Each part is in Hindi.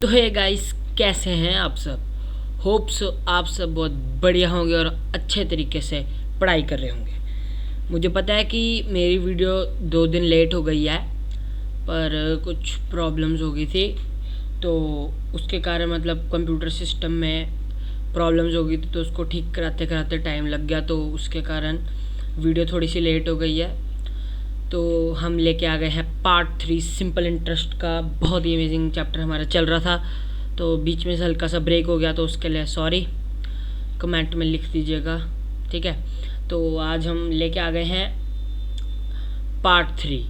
हे गाइस, कैसे हैं आप सब। होप्स आप सब बहुत बढ़िया होंगे और अच्छे तरीके से पढ़ाई कर रहे होंगे। मुझे पता है कि मेरी वीडियो 2 दिन लेट हो गई है, पर कुछ प्रॉब्लम्स हो गई थी, तो उसके कारण मतलब कंप्यूटर सिस्टम में प्रॉब्लम्स हो गई थी, तो उसको ठीक कराते कराते टाइम लग गया, तो उसके कारण वीडियो थोड़ी सी लेट हो गई है। तो हम लेके आ गए हैं पार्ट 3 सिंपल इंटरेस्ट का। बहुत ही अमेजिंग चैप्टर हमारा चल रहा था, तो बीच में से हल्का सा ब्रेक हो गया, तो उसके लिए सॉरी, कमेंट में लिख दीजिएगा, ठीक है। तो आज हम लेके आ गए हैं पार्ट 3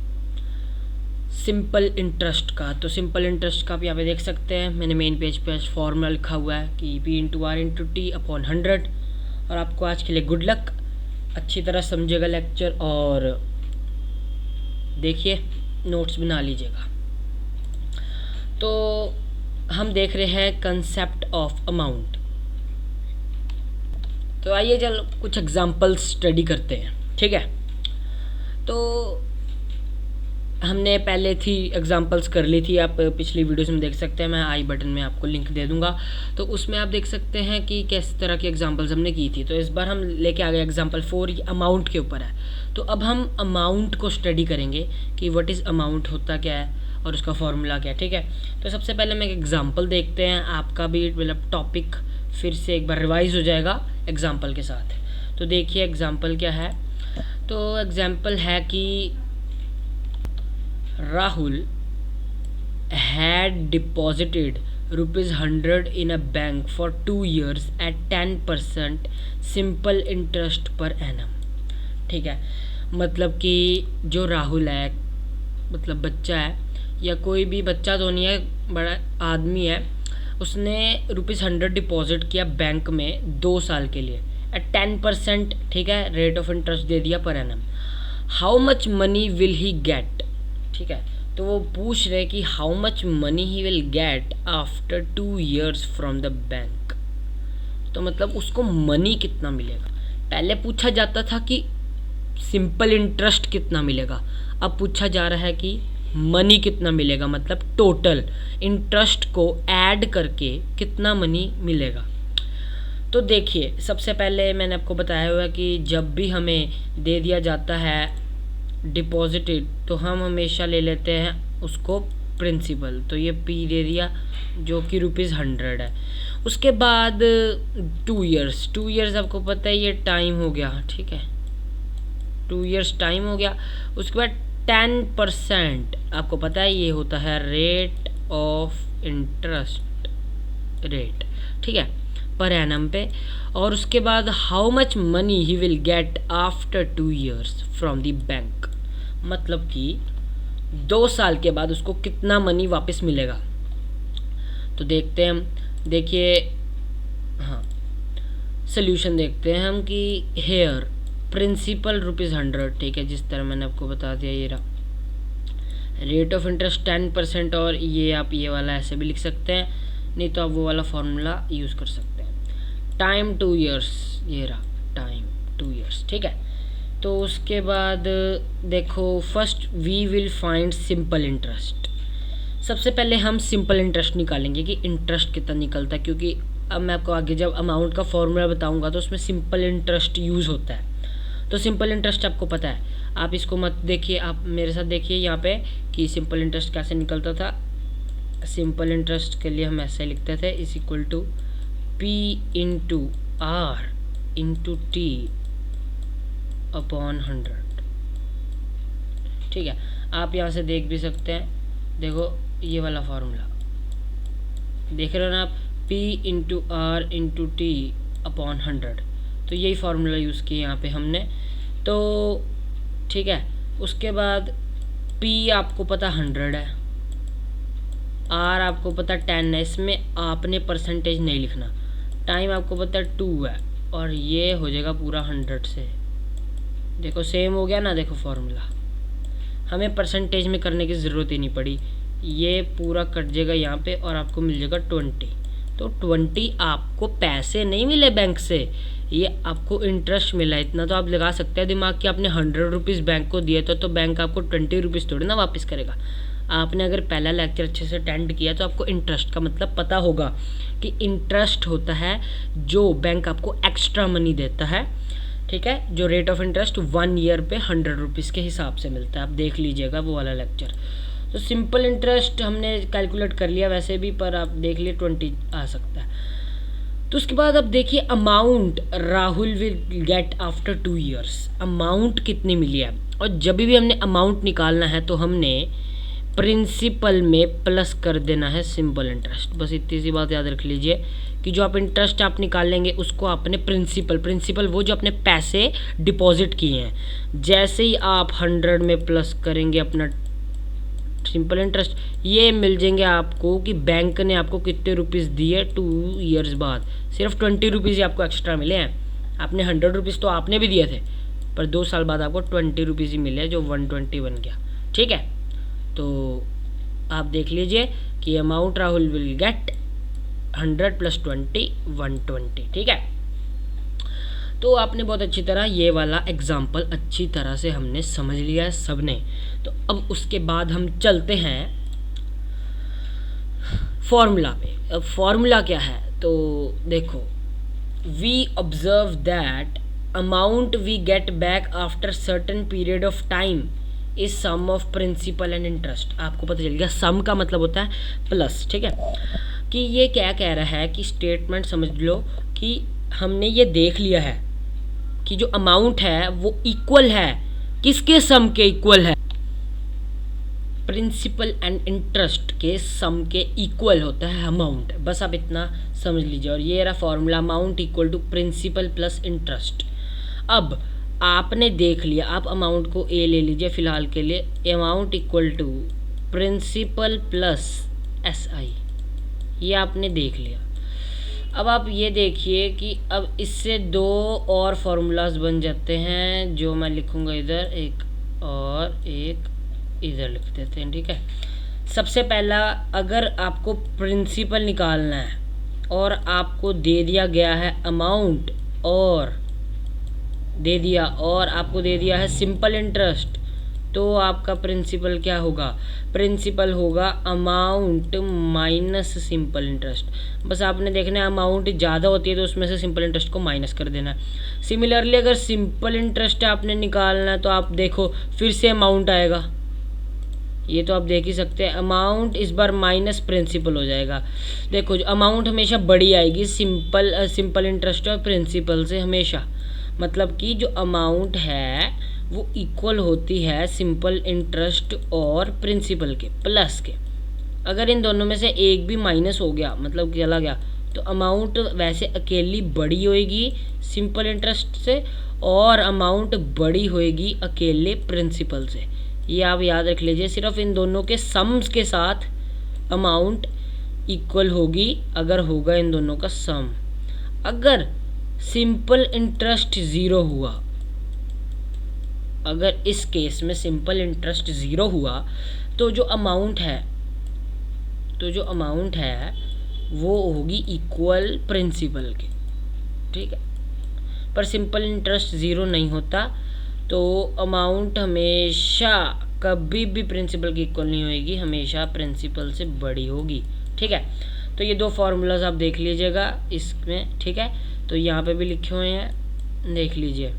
सिंपल इंटरेस्ट का। तो सिंपल इंटरेस्ट का आप यहाँ पे देख सकते हैं, मैंने मेन पेज पे फॉर्मूला लिखा हुआ है कि P/R/T/100। और आपको आज के लिए गुड लक, अच्छी तरह समझिएगा लेक्चर और देखिए, नोट्स बना लीजिएगा। तो हम देख रहे हैं कंसेप्ट ऑफ अमाउंट। तो आइए चल कुछ एग्जांपल्स स्टडी करते हैं, ठीक है। तो हमने पहले थी एग्जांपल्स कर ली थी, आप पिछली वीडियोस में देख सकते हैं, मैं आई बटन में आपको लिंक दे दूंगा, तो उसमें आप देख सकते हैं कि किस तरह की एग्जांपल्स हमने की थी। तो इस बार हम लेके आ गए एग्जांपल 4, ये अमाउंट के ऊपर है। तो अब हम अमाउंट को स्टडी करेंगे कि व्हाट इज़ अमाउंट, होता क्या है और उसका फॉर्मूला क्या है, ठीक है। तो सबसे पहले हम एक एग्जाम्पल देखते हैं, आपका भी मतलब टॉपिक फिर से एक बार रिवाइज हो जाएगा एग्जाम्पल के साथ। तो देखिए एग्जाम्पल क्या है। तो एग्जाम्पल है कि Rahul had deposited ₹100 in a bank for 2 years at 10% simple interest per annum। ठीक है, मतलब कि जो राहुल है, मतलब बच्चा है या कोई भी बच्चा तो नहीं है, बड़ा आदमी है, उसने ₹100 डिपॉजिट किया बैंक में 2 साल के लिए एट 10%, ठीक है, रेट ऑफ इंटरेस्ट दे दिया per annum. How much money will he get, ठीक है। तो वो पूछ रहे कि how much money he will get after 2 years from the bank. तो मतलब उसको मनी कितना मिलेगा। पहले पूछा जाता था कि सिंपल इंटरेस्ट कितना मिलेगा, अब पूछा जा रहा है कि मनी कितना मिलेगा, मतलब टोटल इंटरेस्ट को ऐड करके कितना मनी मिलेगा। तो देखिए, सबसे पहले मैंने आपको बताया हुआ कि जब भी हमें दे दिया जाता है डिपॉजिटेड, तो हम हमेशा ले लेते हैं उसको प्रिंसिपल। तो ये P दे दिया जो कि ₹100 है। उसके बाद 2 years आपको पता है ये टाइम हो गया, ठीक है, 2 years टाइम हो गया। उसके बाद 10% आपको पता है ये होता है रेट ऑफ इंटरेस्ट रेट, ठीक है, पर एनम पे। और उसके बाद how much money he will get after 2 years from the bank, मतलब कि 2 साल के बाद उसको कितना मनी वापस मिलेगा। तो देखते हैं हम, देखिए, हाँ, सोल्यूशन देखते हैं हम कि हेयर प्रिंसिपल ₹100, ठीक है, जिस तरह मैंने आपको बता दिया, ये रहा रेट ऑफ इंटरेस्ट 10%। और ये आप ये वाला ऐसे भी लिख सकते हैं, नहीं तो आप वो वाला फॉर्मूला यूज़ कर सकते हैं। टाइम 2 years, ये रहा टाइम 2 years, ठीक है। तो उसके बाद देखो, first we will find simple interest. सबसे पहले हम सिंपल इंटरेस्ट निकालेंगे कि इंटरेस्ट कितना निकलता है, क्योंकि अब मैं आपको आगे जब अमाउंट का फॉर्मूला बताऊंगा तो उसमें सिंपल इंटरेस्ट यूज़ होता है। तो सिंपल इंटरेस्ट आपको पता है, आप इसको मत देखिए, आप मेरे साथ देखिए यहाँ पे कि सिंपल इंटरेस्ट कैसे निकलता था। सिंपल इंटरेस्ट के लिए हम ऐसे लिखते थे, is equal to P/R/T upon 100, ठीक है। आप यहाँ से देख भी सकते हैं, देखो ये वाला फॉर्मूला देख रहे हो ना आप, P/R/T अपॉन 100। तो यही फार्मूला यूज़ किया यहाँ पे हमने, तो ठीक है। उसके बाद P आपको पता 100 है, R आपको पता 10 है, इसमें आपने परसेंटेज नहीं लिखना। टाइम आपको पता 2 है, और ये हो जाएगा पूरा 100 से, देखो सेम हो गया ना, देखो फॉर्मूला हमें परसेंटेज में करने की ज़रूरत ही नहीं पड़ी, ये पूरा कट जाएगा यहाँ पे और आपको मिल जाएगा 20। तो 20 आपको पैसे नहीं मिले बैंक से, ये आपको इंटरेस्ट मिला। इतना तो आप लगा सकते हैं दिमाग कि आपने ₹100 बैंक को दिए तो बैंक आपको ₹20 थोड़ी ना वापस करेगा। आपने अगर पहला लेक्चर अच्छे से अटेंड किया तो आपको इंटरेस्ट का मतलब पता होगा कि इंटरेस्ट होता है जो बैंक आपको एक्स्ट्रा मनी देता है, ठीक है, जो रेट ऑफ इंटरेस्ट 1 ईयर पे 100 रुपीज़ के हिसाब से मिलता है। आप देख लीजिएगा वो वाला लेक्चर। तो सिंपल इंटरेस्ट हमने कैलकुलेट कर लिया वैसे भी, पर आप देख लिए 20 आ सकता है। तो उसके बाद अब देखिए amount Rahul will get after 2 years, amount कितनी मिली है। और जब भी हमने अमाउंट निकालना है तो हमने प्रिंसिपल में प्लस कर देना है सिंपल इंटरेस्ट। बस इतनी सी बात याद रख लीजिए कि जो आप इंटरेस्ट आप निकाल लेंगे उसको आपने प्रिंसिपल वो जो अपने पैसे डिपॉजिट किए हैं, जैसे ही आप 100 में प्लस करेंगे अपना सिंपल इंटरेस्ट, ये मिल जाएंगे आपको कि बैंक ने आपको कितने रुपीज़ दिए 2 ईयर्स बाद। सिर्फ 20 रुपीज़ ही आपको एक्स्ट्रा मिले हैं। आपने 100 रुपीज़ तो आपने भी दिए थे, पर 2 साल बाद आपको 20 रुपीज़ ही मिले, जो 120 बन गया। ठीक है, तो आप देख लीजिए कि अमाउंट राहुल विल गेट 100 + 20 120। ठीक है, तो आपने बहुत अच्छी तरह ये वाला एग्जाम्पल अच्छी तरह से हमने समझ लिया है सबने। तो अब उसके बाद हम चलते हैं फॉर्मूला पे। अब फॉर्मूला क्या है, तो देखो, we observe that amount we get back after certain period of time is sum of principal and interest. आपको पता चल गया सम का मतलब होता है प्लस। ठीक है, कि ये क्या कह रहा है कि स्टेटमेंट समझ लो कि हमने ये देख लिया है कि जो अमाउंट है वो इक्वल है किसके सम के इक्वल है, प्रिंसिपल एंड इंटरेस्ट के सम के इक्वल होता है अमाउंट। बस आप इतना समझ लीजिए। और ये रहा formula, amount equal to principal plus interest. अब आपने देख लिया, आप अमाउंट को ए ले लीजिए फिलहाल के लिए, amount equal to principal plus SI, ये आपने देख लिया। अब आप ये देखिए कि अब इससे 2 और फार्मूलाज बन जाते हैं, जो मैं लिखूँगा इधर, एक और एक इधर लिख देते हैं। ठीक है, सबसे पहला, अगर आपको प्रिंसिपल निकालना है और आपको दे दिया गया है अमाउंट और आपको दे दिया है सिंपल इंटरेस्ट, तो आपका प्रिंसिपल क्या होगा, प्रिंसिपल होगा अमाउंट माइनस सिंपल इंटरेस्ट। बस आपने देखना है अमाउंट ज़्यादा होती है तो उसमें से सिंपल इंटरेस्ट को माइनस कर देना है। सिमिलरली अगर सिंपल इंटरेस्ट आपने निकालना है तो आप देखो फिर से अमाउंट आएगा, ये तो आप देख ही सकते हैं, अमाउंट इस बार माइनस प्रिंसिपल हो जाएगा। देखो अमाउंट हमेशा बड़ी आएगी सिंपल इंटरेस्ट और प्रिंसिपल से हमेशा, मतलब कि जो अमाउंट है वो इक्वल होती है सिंपल इंटरेस्ट और प्रिंसिपल के प्लस के। अगर इन दोनों में से एक भी माइनस हो गया, मतलब चला गया, तो अमाउंट वैसे अकेली बड़ी होएगी सिंपल इंटरेस्ट से और अमाउंट बड़ी होएगी अकेले प्रिंसिपल से। ये आप याद रख लीजिए, सिर्फ इन दोनों के सम्स के साथ अमाउंट इक्वल होगी अगर होगा इन दोनों का सम। अगर सिंपल इंटरेस्ट ज़ीरो हुआ, अगर इस केस में सिंपल इंटरेस्ट ज़ीरो हुआ तो जो अमाउंट है वो होगी इक्वल प्रिंसिपल के। ठीक है, पर सिंपल इंटरेस्ट ज़ीरो नहीं होता तो अमाउंट हमेशा कभी भी प्रिंसिपल की इक्वल नहीं होगी, हमेशा प्रिंसिपल से बड़ी होगी। ठीक है, तो ये 2 फार्मूलाज आप देख लीजिएगा इसमें। ठीक है, तो यहाँ पे भी लिखे हुए हैं, देख लीजिए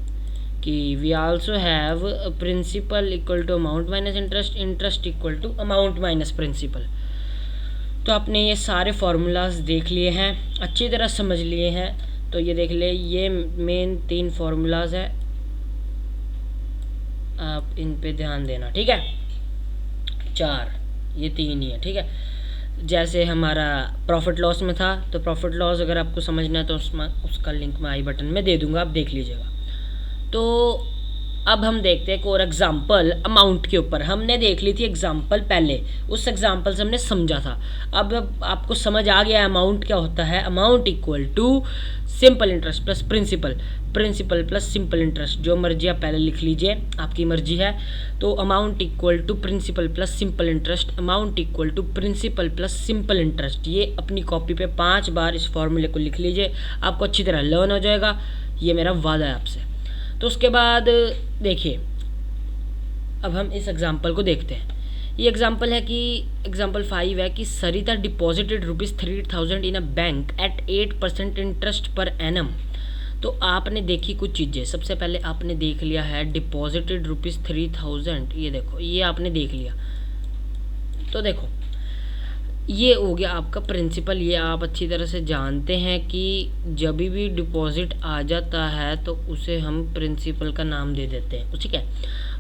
कि we also have principal equal to amount minus interest equal to amount minus principal. तो आपने ये सारे फार्मूलाज देख लिए हैं, अच्छी तरह समझ लिए हैं। तो ये देख ले, ये मेन 3 फार्मूलाज है, आप इन पे ध्यान देना। ठीक है, 4, ये 3 ही है। ठीक है, जैसे हमारा प्रॉफिट लॉस में था, तो प्रॉफिट लॉस अगर आपको समझना है तो उसका लिंक मैं आई बटन में दे दूंगा, आप देख लीजिएगा। तो अब हम देखते हैं एक और एग्जाम्पल अमाउंट के ऊपर। हमने देख ली थी एग्जाम्पल पहले, उस एग्जाम्पल से हमने समझा था। अब आपको समझ आ गया अमाउंट क्या होता है। Amount equal to simple interest plus principal plus simple interest, जो मर्जी आप पहले लिख लीजिए, आपकी मर्जी है। तो amount equal to principal plus simple interest, amount equal to principal plus simple interest. ये अपनी कॉपी पे 5 बार इस फॉर्मूले को लिख लीजिए, आपको अच्छी तरह लर्न हो जाएगा, ये मेरा वादा है आपसे। तो उसके बाद देखिए, अब हम इस एग्जाम्पल को देखते हैं। ये एग्जाम्पल है कि एग्जाम्पल 5 है कि Sarita deposited ₹3000 in a bank at 8% interest per annum. तो आपने देखी कुछ चीज़ें। सबसे पहले आपने देख लिया है डिपॉजिटेड ₹3000, ये देखो, ये आपने देख लिया। तो देखो, ये हो गया आपका प्रिंसिपल। ये आप अच्छी तरह से जानते हैं कि जब भी डिपॉजिट आ जाता है तो उसे हम प्रिंसिपल का नाम दे देते हैं, ठीक है।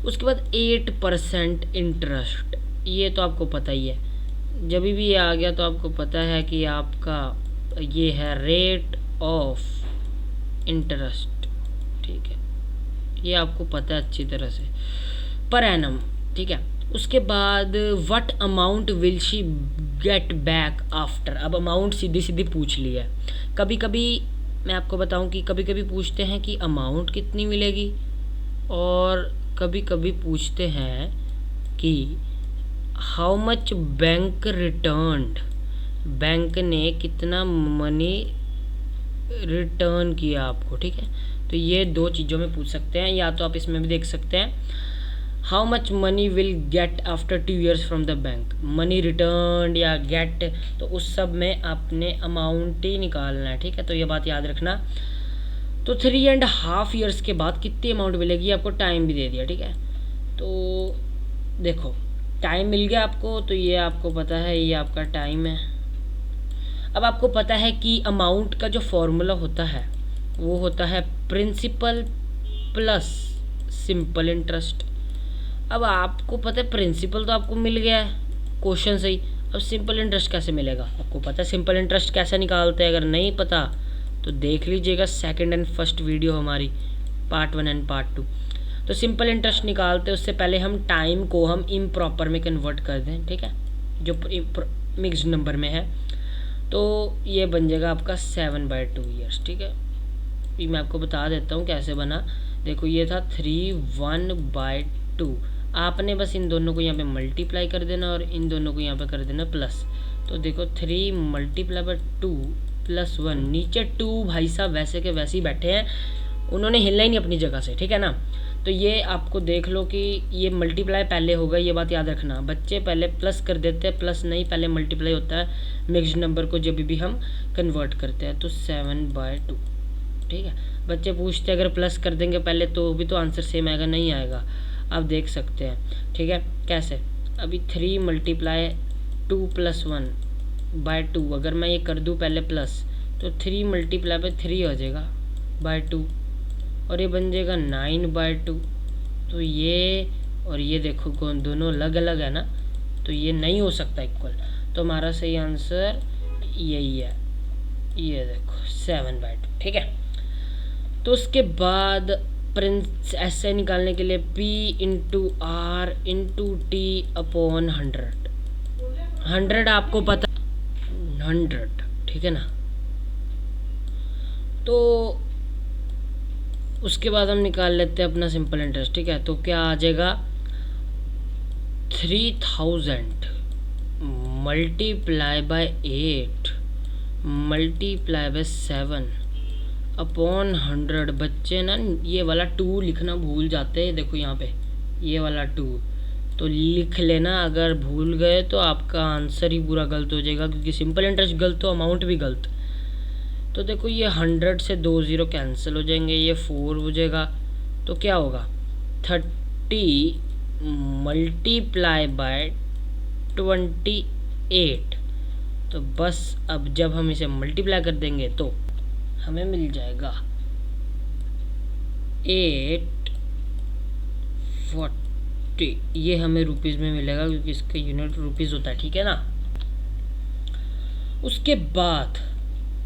उसके बाद 8% इंटरेस्ट, ये तो आपको पता ही है। जब भी ये आ गया तो आपको पता है कि आपका ये है रेट ऑफ इंटरेस्ट, ठीक है, ये आपको पता है अच्छी तरह से, पर एनम, ठीक है। उसके बाद what amount will she get back after. अब अमाउंट सीधी सीधी पूछ लिया है। कभी कभी मैं आपको बताऊं कि कभी कभी पूछते हैं कि अमाउंट कितनी मिलेगी, और कभी कभी पूछते हैं कि how much bank returned, bank ने कितना मनी रिटर्न किया आपको, ठीक है। तो ये दो चीज़ों में पूछ सकते हैं, या तो आप इसमें भी देख सकते हैं how much money will get after 2 years from the bank, money return या गेट, तो उस सब में आपने अमाउंट ही निकालना है, ठीक है। तो ये बात याद रखना। तो 3.5 years के बाद कितनी अमाउंट मिलेगी, आपको टाइम भी दे दिया, ठीक है। तो देखो, टाइम मिल गया आपको, तो ये आपको पता है, ये आपका टाइम है। अब आपको पता है कि अमाउंट का जो फॉर्मूला होता है वो होता है प्रिंसिपल प्लस सिंपल इंटरेस्ट। अब आपको पता है प्रिंसिपल तो आपको मिल गया है क्वेश्चन से ही, अब सिंपल इंटरेस्ट कैसे मिलेगा आपको पता है सिंपल इंटरेस्ट कैसे निकालते हैं। अगर नहीं पता तो देख लीजिएगा सेकंड एंड फर्स्ट वीडियो हमारी, पार्ट 1 एंड पार्ट 2। तो सिंपल इंटरेस्ट निकालते उससे पहले हम टाइम को हम इम्प्रॉपर में कन्वर्ट कर दें, ठीक है, जो मिक्स्ड नंबर में है। तो ये बन जाएगा आपका 7/2 years, ठीक है। ये मैं आपको बता देता हूँ कैसे बना। देखो, ये था 3 1/2। आपने बस इन दोनों को यहाँ पे मल्टीप्लाई कर देना और इन दोनों को यहाँ पे कर देना प्लस। तो देखो 3 × 2 + 1, नीचे 2 भाई साहब वैसे के वैसे ही बैठे हैं, उन्होंने हिलना ही नहीं अपनी जगह से, ठीक है ना। तो ये आपको देख लो कि ये मल्टीप्लाई पहले होगा, ये बात याद रखना। बच्चे पहले प्लस कर देते हैं, प्लस नहीं, पहले मल्टीप्लाई होता है मिक्स्ड नंबर को जब भी हम कन्वर्ट करते हैं। तो 7/2, ठीक है। बच्चे पूछते हैं अगर प्लस कर देंगे पहले तो भी तो आंसर सेम आएगा, नहीं आएगा, आप देख सकते हैं, ठीक है। कैसे, अभी 3 × 2 + 1/2, अगर मैं ये कर दूँ पहले प्लस, तो 3 × 3 हो जाएगा /2, और ये बन जाएगा 9/2। तो ये और ये देखो कौन दोनों अलग अलग है ना, तो ये नहीं हो सकता इक्वल। तो हमारा सही आंसर यही है, ये देखो 7/2, ठीक है। तो उसके बाद प्रिंस ऐसे निकालने के लिए P × R × T/100, 100 आपको पता 100, ठीक है ना। तो उसके बाद हम निकाल लेते हैं अपना सिंपल इंटरेस्ट, ठीक है। तो क्या आ जाएगा 3000 × 8 × 7/100। बच्चे ना ये वाला 2 लिखना भूल जाते हैं, देखो यहाँ पे ये वाला 2 तो लिख लेना, अगर भूल गए तो आपका आंसर ही पूरा गलत हो जाएगा, क्योंकि सिंपल इंटरेस्ट गलत तो अमाउंट भी गलत। तो देखो ये 100 से 2 0 कैंसिल हो जाएंगे, ये 4 हो जाएगा। तो क्या होगा 30 × 28। तो बस अब जब हम इसे मल्टीप्लाई कर देंगे तो हमें मिल जाएगा 840। ये हमें रुपीज़ में मिलेगा क्योंकि इसका यूनिट रुपीज़ होता है, ठीक है ना। उसके बाद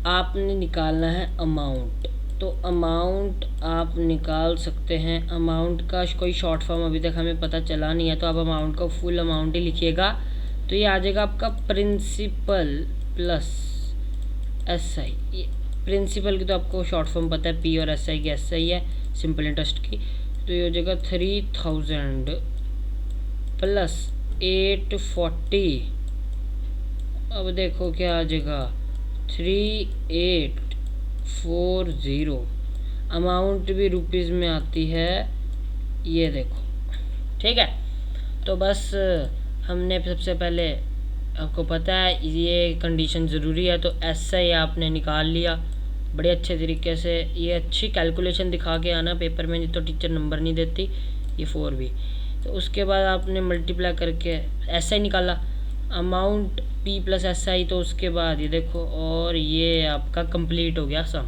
आपने निकालना है अमाउंट। तो अमाउंट आप निकाल सकते हैं, अमाउंट का कोई शॉर्ट फॉर्म अभी तक हमें पता चला नहीं है, तो आप अमाउंट का फुल अमाउंट ही लिखिएगा। तो ये आ जाएगा आपका प्रिंसिपल प्लस SI। प्रिंसिपल की तो आपको शॉर्ट फॉर्म पता है, P और SI की, SI है सिंपल इंटरेस्ट की। तो ये हो जाएगा 3000 + 840। अब देखो क्या आ जाएगा 3840। अमाउंट भी रुपीज़ में आती है, ये देखो, ठीक है। तो बस हमने सबसे पहले, आपको पता है ये कंडीशन ज़रूरी है, तो ऐसा ही आपने निकाल लिया बड़े अच्छे तरीके से। ये अच्छी कैलकुलेशन दिखा के आना पेपर में, नहीं तो टीचर नंबर नहीं देती। ये 4 भी, तो उसके बाद आपने मल्टीप्लाई करके ऐसा ही निकाला amount P plus S I, तो उसके बाद ये देखो, और ये आपका कंप्लीट हो गया सम।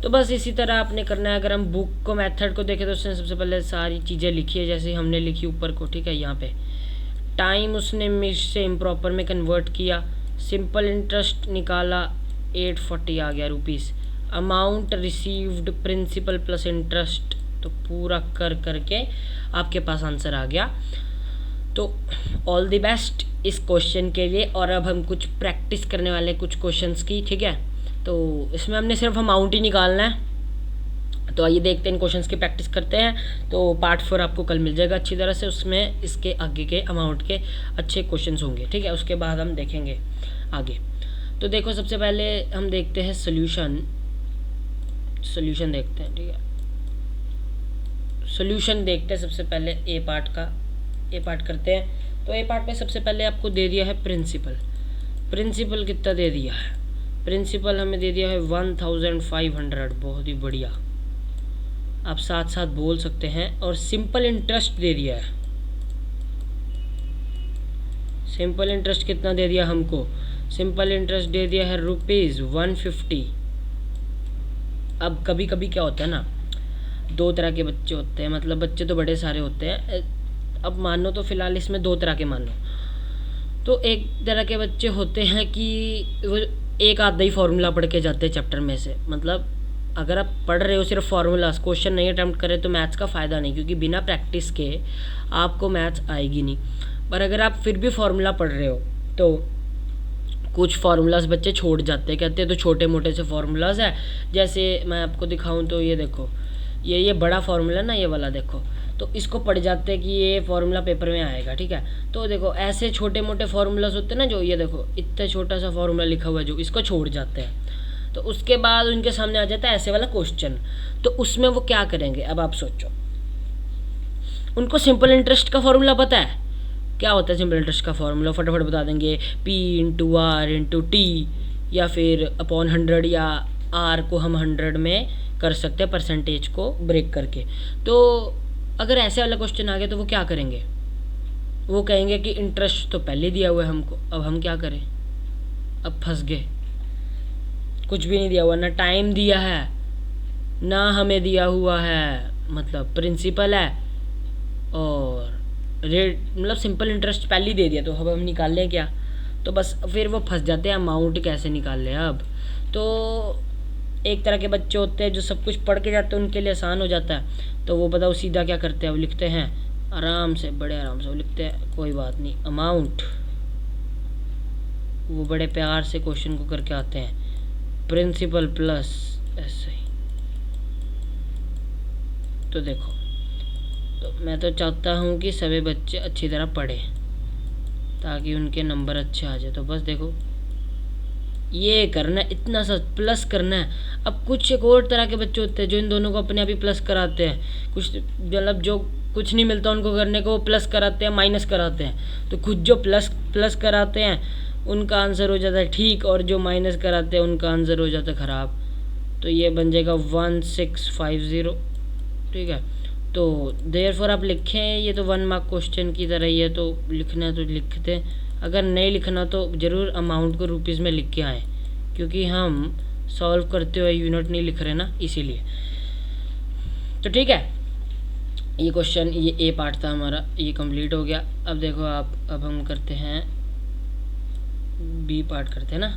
तो बस इसी तरह आपने करना है। अगर हम बुक को मेथड को देखें तो उसने सबसे पहले सारी चीज़ें लिखी है जैसे हमने लिखी ऊपर को, ठीक है। यहाँ पे टाइम उसने मिस से इम्प्रॉपर में कन्वर्ट किया, सिंपल इंटरेस्ट निकाला 840 आ गया rupees. Amount received principal plus interest, तो पूरा कर करके आपके पास आंसर आ गया। तो ऑल द बेस्ट इस क्वेश्चन के लिए। और अब हम कुछ प्रैक्टिस करने वाले कुछ क्वेश्चंस की, ठीक है। तो इसमें हमने सिर्फ अमाउंट ही निकालना है। तो आइए देखते हैं, इन क्वेश्चंस की प्रैक्टिस करते हैं। तो पार्ट 4 आपको कल मिल जाएगा अच्छी तरह से, उसमें इसके आगे के अमाउंट के अच्छे क्वेश्चंस होंगे, ठीक है। उसके बाद हम देखेंगे आगे। तो देखो सबसे पहले हम देखते हैं सोल्यूशन देखते हैं, ठीक है। सोल्यूशन देखते हैं सबसे पहले ए पार्ट करते हैं। तो ए पार्ट में सबसे पहले आपको दे दिया है प्रिंसिपल कितना दे दिया है, प्रिंसिपल हमें दे दिया है 1500, बहुत ही बढ़िया, आप साथ साथ बोल सकते हैं। और सिंपल इंटरेस्ट दे दिया है, सिंपल इंटरेस्ट कितना दे दिया हमको, सिंपल इंटरेस्ट दे दिया है ₹150। अब कभी कभी क्या होता है ना, दो तरह के बच्चे होते हैं, मतलब बच्चे तो बड़े सारे होते हैं। अब मानो तो फ़िलहाल इसमें दो तरह के मान लो। तो एक तरह के बच्चे होते हैं कि वो एक आधा ही फार्मूला पढ़ के जाते हैं चैप्टर में से, मतलब अगर आप पढ़ रहे हो सिर्फ फार्मूलाज, क्वेश्चन नहीं अटैम्प्ट करें तो मैथ्स का फ़ायदा नहीं, क्योंकि बिना प्रैक्टिस के आपको मैथ्स आएगी नहीं। पर अगर आप फिर भी फार्मूला पढ़ रहे हो तो कुछ फार्मूलाज बच्चे छोड़ जाते हैं, कहते हैं तो छोटे मोटे से फार्मूलाज है। जैसे मैं आपको दिखाऊं तो ये देखो, ये बड़ा फार्मूला ना, ये वाला देखो, तो इसको पढ़ जाते हैं कि ये फार्मूला पेपर में आएगा, ठीक है। तो देखो ऐसे छोटे मोटे फार्मूलाज होते हैं ना, जो ये देखो इतना छोटा सा फार्मूला लिखा हुआ है जो, इसको छोड़ जाते हैं। तो उसके बाद उनके सामने आ जाता है ऐसे वाला क्वेश्चन, तो उसमें वो क्या करेंगे, अब आप सोचो। उनको सिंपल इंटरेस्ट का फार्मूला पता है, क्या होता है सिंपल इंटरेस्ट का फार्मूला, फटाफट बता देंगे, P/R/T, या फिर अपॉन 100, या R को हम 100 में कर सकते हैं परसेंटेज को ब्रेक करके। तो अगर ऐसे वाला क्वेश्चन आ गया तो वो क्या करेंगे, वो कहेंगे कि इंटरेस्ट तो पहले दिया हुआ है हमको, अब हम क्या करें, अब फंस गए, कुछ भी नहीं दिया हुआ, ना टाइम दिया है ना हमें दिया हुआ है, मतलब प्रिंसिपल है और रेट, मतलब सिंपल इंटरेस्ट पहले ही दे दिया, तो अब हम निकाल लें क्या। तो बस फिर वो फंस जाते हैं, अमाउंट कैसे निकाल लें अब। तो एक तरह के बच्चे होते हैं जो सब कुछ पढ़ के जाते हैं, उनके लिए आसान हो जाता है। तो वो बताओ सीधा क्या करते हैं, वो लिखते हैं आराम से, बड़े आराम से वो लिखते हैं, कोई बात नहीं, अमाउंट, वो बड़े प्यार से क्वेश्चन को करके आते हैं, प्रिंसिपल प्लस ऐसे ही। तो देखो, तो मैं तो चाहता हूँ कि सभी बच्चे अच्छी तरह पढ़ें ताकि उनके नंबर अच्छे आ जाए। तो बस देखो ये करना है, इतना सा प्लस करना है। अब कुछ एक और तरह के बच्चे होते हैं जो इन दोनों को अपने आप ही प्लस कराते हैं, कुछ मतलब जो कुछ नहीं मिलता उनको करने को, वो प्लस कराते हैं, माइनस कराते हैं। तो कुछ जो प्लस कराते हैं उनका आंसर हो जाता है ठीक, और जो माइनस कराते हैं उनका आंसर हो जाता है ख़राब। तो ये बन जाएगा 1650, ठीक है। तो देयरफॉर आप लिखें, ये तो 1 मार्क क्वेश्चन की तरह ही है, तो लिखना है तो लिखते हैं, अगर नहीं लिखना तो ज़रूर अमाउंट को रुपीज़ में लिख के आएँ, क्योंकि हम सॉल्व करते हुए यूनिट नहीं लिख रहे ना, इसीलिए। तो ठीक है, ये क्वेश्चन, ये ए पार्ट था हमारा, ये कंप्लीट हो गया। अब देखो आप, अब हम करते हैं बी पार्ट करते हैं ना,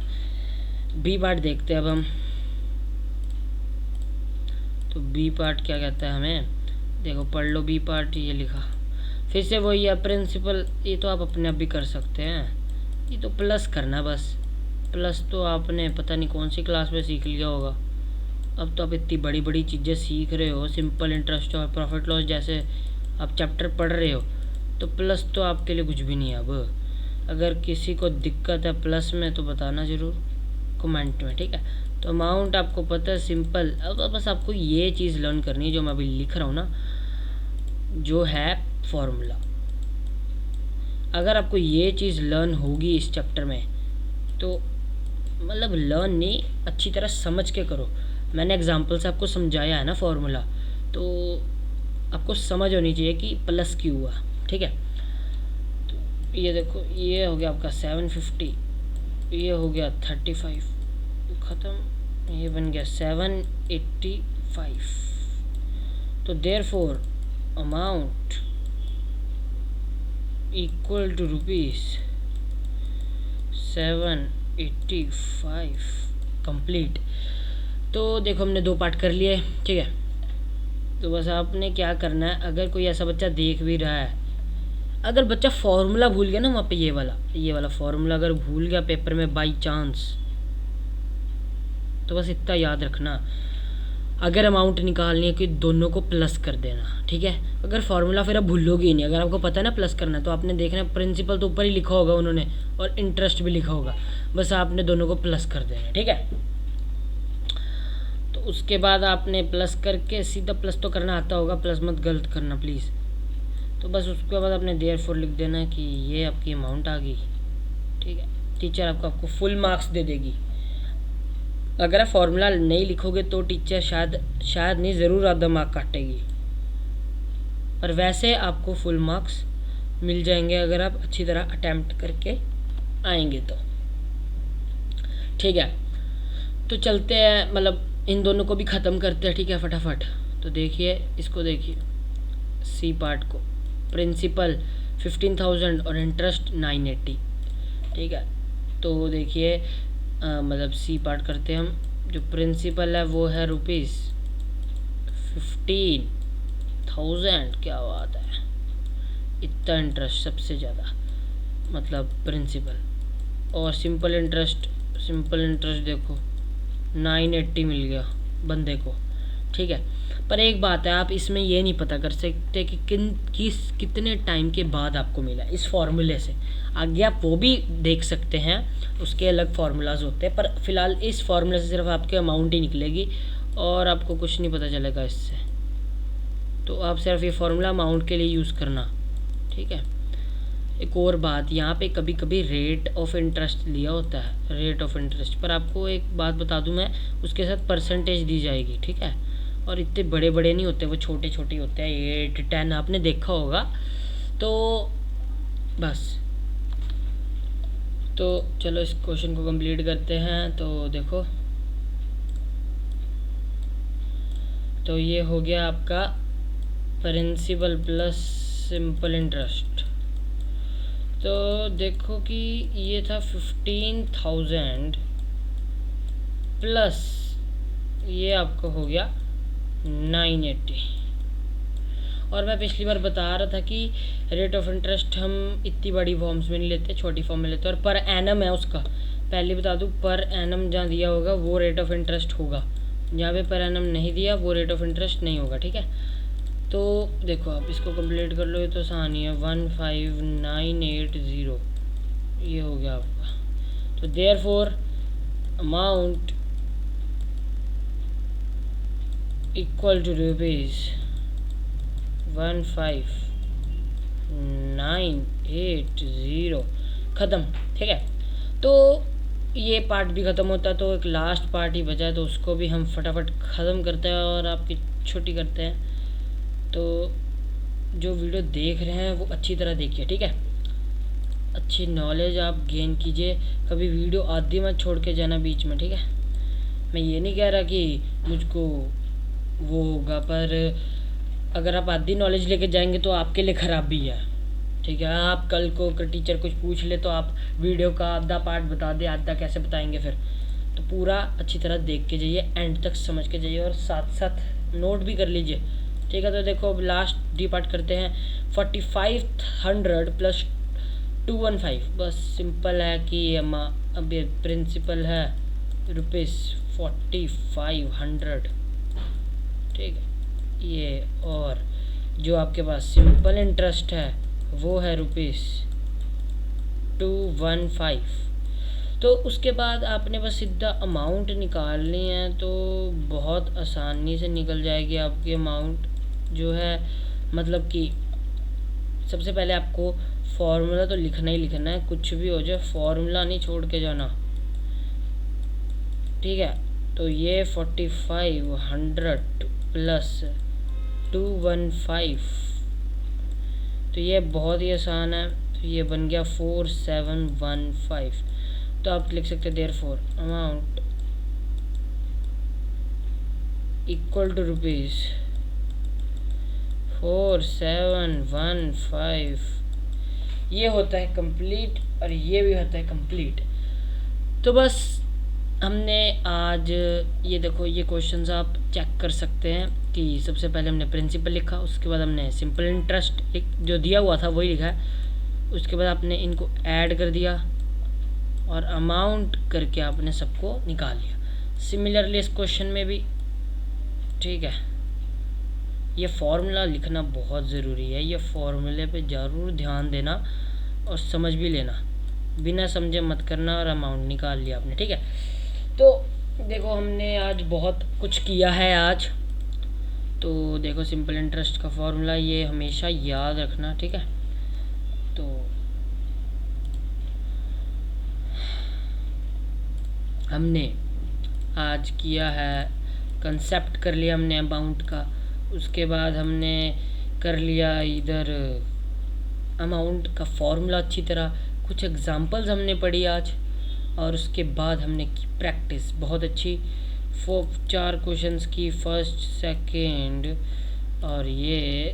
बी पार्ट देखते हैं अब हम। तो बी पार्ट क्या कहता है हमें, देखो पढ़ लो बी पार्ट, ये लिखा फिर से वही है प्रिंसिपल, ये तो आप अपने आप भी कर सकते हैं, ये तो प्लस करना बस। प्लस तो आपने पता नहीं कौन सी क्लास में सीख लिया होगा, अब तो आप इतनी बड़ी बड़ी चीज़ें सीख रहे हो, सिंपल इंटरेस्ट और प्रॉफिट लॉस जैसे आप चैप्टर पढ़ रहे हो, तो प्लस तो आपके लिए कुछ भी नहीं है। अब अगर किसी को दिक्कत है प्लस में तो बताना ज़रूर कमेंट में, ठीक है। तो अमाउंट आपको पता है सिंपल, अब बस आपको ये चीज़ लर्न करनी है जो मैं अभी लिख रहा हूँ ना, जो है फॉर्मूला। अगर आपको ये चीज़ लर्न होगी इस चैप्टर में तो मतलब लर्न नहीं, अच्छी तरह समझ के करो। मैंने एग्जांपल से आपको समझाया है ना फॉर्मूला, तो आपको समझ होनी चाहिए कि प्लस क्यों हुआ। ठीक है, तो ये देखो, ये हो गया आपका 750, ये हो गया 35 ख़त्म, ये बन गया 785। तो therefore amount equal to rupees 785 complete. तो देखो हमने 2 पार्ट कर लिए। ठीक है, तो बस आपने क्या करना है, अगर कोई ऐसा बच्चा देख भी रहा है, अगर बच्चा फार्मूला भूल गया ना वहाँ पे, ये वाला फार्मूला अगर भूल गया पेपर में बाई चांस, तो बस इतना याद रखना, अगर अमाउंट निकालनी है कि दोनों को प्लस कर देना। ठीक है, अगर फार्मूला फिर आप भूलोगे ही नहीं, अगर आपको पता है ना प्लस करना, तो आपने देखना प्रिंसिपल तो ऊपर ही लिखा होगा उन्होंने और इंटरेस्ट भी लिखा होगा, बस आपने दोनों को प्लस कर देना। ठीक है, तो उसके बाद आपने प्लस करके सीधा, प्लस तो करना आता होगा, प्लस मत गलत करना प्लीज़। तो बस उसके बाद आपने देयरफॉर लिख देना कि ये आपकी अमाउंट आ गई। ठीक है, टीचर आपको फुल मार्क्स दे देगी। अगर आप फार्मूला नहीं लिखोगे तो टीचर शायद नहीं, ज़रूर आधा मार्क काटेगी, पर वैसे आपको फुल मार्क्स मिल जाएंगे अगर आप अच्छी तरह अटेम्प्ट करके आएंगे तो। ठीक है, तो चलते हैं, मतलब इन दोनों को भी ख़त्म करते हैं। ठीक है, फटाफट। तो देखिए, इसको देखिए, सी पार्ट को, प्रिंसिपल 15,000 और इंटरेस्ट 980। ठीक है, तो देखिए मतलब सी पार्ट करते हैं हम। जो प्रिंसिपल है वो है रुपीज़ 15,000, क्या बात है, इतना इंटरेस्ट सबसे ज़्यादा, मतलब प्रिंसिपल। और सिंपल इंटरेस्ट देखो 980 मिल गया बंदे को। ठीक है, पर एक बात है, आप इसमें ये नहीं पता कर सकते कि कितने टाइम के बाद आपको मिला इस फार्मूले से। आगे आप वो भी देख सकते हैं, उसके अलग फार्मूलाज होते हैं, पर फिलहाल इस फार्मूले से सिर्फ आपके अमाउंट ही निकलेगी और आपको कुछ नहीं पता चलेगा इससे। तो आप सिर्फ ये फार्मूला अमाउंट के लिए यूज़ करना। ठीक है, एक और बात, यहाँ पे कभी कभी रेट ऑफ इंटरेस्ट लिया होता है, रेट ऑफ इंटरेस्ट, पर आपको एक बात बता दूँ मैं, उसके साथ परसेंटेज दी जाएगी। ठीक है, और इतने बड़े बड़े नहीं होते, वो छोटे छोटे होते हैं, 8, 10, आपने देखा होगा। तो बस, तो चलो इस क्वेश्चन को कंप्लीट करते हैं। तो देखो, तो ये हो गया आपका प्रिंसिपल प्लस सिंपल इंटरेस्ट। तो देखो कि ये था 15,000 प्लस ये आपको हो गया 980। और मैं पिछली बार बता रहा था कि रेट ऑफ इंटरेस्ट हम इतनी बड़ी फॉर्म्स में नहीं लेते, छोटी फॉर्म में लेते, और पर एनम है उसका, पहले बता दूँ, पर एनम जहाँ दिया होगा वो रेट ऑफ इंटरेस्ट होगा, जहाँ पे पर एनम नहीं दिया वो रेट ऑफ इंटरेस्ट नहीं होगा। ठीक है, तो देखो आप इसको कंप्लीट कर लो, ये तो आसानी है, 15980 ये हो गया आपका। तो therefore amount equal to rupees 15980 ख़त्म। ठीक है, तो ये पार्ट भी ख़त्म होता है, तो एक लास्ट पार्ट ही बचा है, तो उसको भी हम फटाफट ख़त्म करते हैं और आपकी छुट्टी करते हैं। तो जो वीडियो देख रहे हैं वो अच्छी तरह देखिए। ठीक है, अच्छी नॉलेज आप गेन कीजिए, कभी वीडियो आधी मत छोड़ के जाना बीच में। ठीक है, मैं ये नहीं कह रहा कि मुझको वो होगा, पर अगर आप आधी नॉलेज लेके जाएंगे तो आपके लिए ख़राब भी है। ठीक है, आप कल को अगर टीचर कुछ पूछ ले तो आप वीडियो का आधा पार्ट बता दे, आधा कैसे बताएंगे फिर। तो पूरा अच्छी तरह देख के जाइए, एंड तक समझ के जाइए और साथ साथ नोट भी कर लीजिए। ठीक है, तो देखो अब लास्ट डी पार्ट करते हैं। 4500 प्लस 215, बस सिंपल है कि अब ये प्रिंसिपल है रुपीज़ 4500। ठीक है, ये और जो आपके पास सिंपल इंटरेस्ट है वो है रुपीज़ 215। तो उसके बाद आपने बस सीधा अमाउंट निकालनी है, तो बहुत आसानी से निकल जाएगी आपकी अमाउंट जो है। मतलब कि सबसे पहले आपको फॉर्मूला तो लिखना ही लिखना है, कुछ भी हो जाए फॉर्मूला नहीं छोड़ के जाना, ठीक है। तो ये 4500 प्लस 215, तो ये बहुत ही आसान है, तो ये बन गया 4715। तो आप लिख सकते therefore amount equal to rupees 4715। ये होता है कंप्लीट और ये भी होता है कंप्लीट। तो बस हमने आज ये देखो, ये क्वेश्चंस आप चेक कर सकते हैं कि सबसे पहले हमने प्रिंसिपल लिखा, उसके बाद हमने सिंपल इंटरेस्ट जो दिया हुआ था वही लिखा है, उसके बाद आपने इनको ऐड कर दिया और अमाउंट करके आपने सबको निकाल लिया। सिमिलरली इस क्वेश्चन में भी, ठीक है। ये फॉर्मूला लिखना बहुत ज़रूरी है, ये फॉर्मूले पे ज़रूर ध्यान देना और समझ भी लेना, बिना समझे मत करना। और अमाउंट निकाल लिया आपने, ठीक है। तो देखो हमने आज बहुत कुछ किया है आज। तो देखो सिंपल इंटरेस्ट का फॉर्मूला ये हमेशा याद रखना, ठीक है। तो हमने आज किया है, कंसेप्ट कर लिया हमने अमाउंट का, उसके बाद हमने कर लिया इधर अमाउंट का फॉर्मूला अच्छी तरह, कुछ एग्जांपल्स हमने पढ़ी आज, और उसके बाद हमने की प्रैक्टिस बहुत अच्छी। 4 क्वेश्चंस की, फर्स्ट सेकंड और ये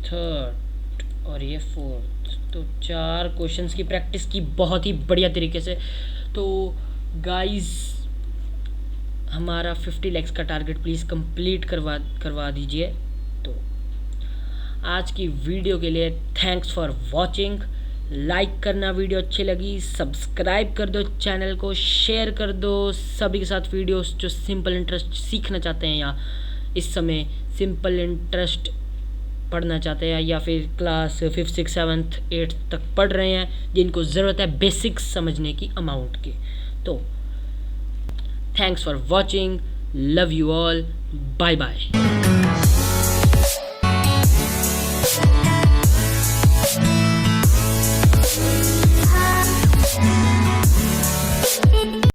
थर्ड और ये फोर्थ, तो 4 क्वेश्चंस की प्रैक्टिस की बहुत ही बढ़िया तरीके से। तो गाइस हमारा 50 लाइक्स का टारगेट प्लीज़ कंप्लीट करवा दीजिए। तो आज की वीडियो के लिए थैंक्स फॉर वॉचिंग। लाइक करना वीडियो अच्छी लगी, सब्सक्राइब कर दो चैनल को, शेयर कर दो सभी के साथ वीडियोस जो सिंपल इंटरेस्ट सीखना चाहते हैं या इस समय सिंपल इंटरेस्ट पढ़ना चाहते हैं या फिर class 5th 6th 7th 8th तक पढ़ रहे हैं, जिनको ज़रूरत है बेसिक्स समझने की अमाउंट की। तो thanks for watching, love you all, bye bye.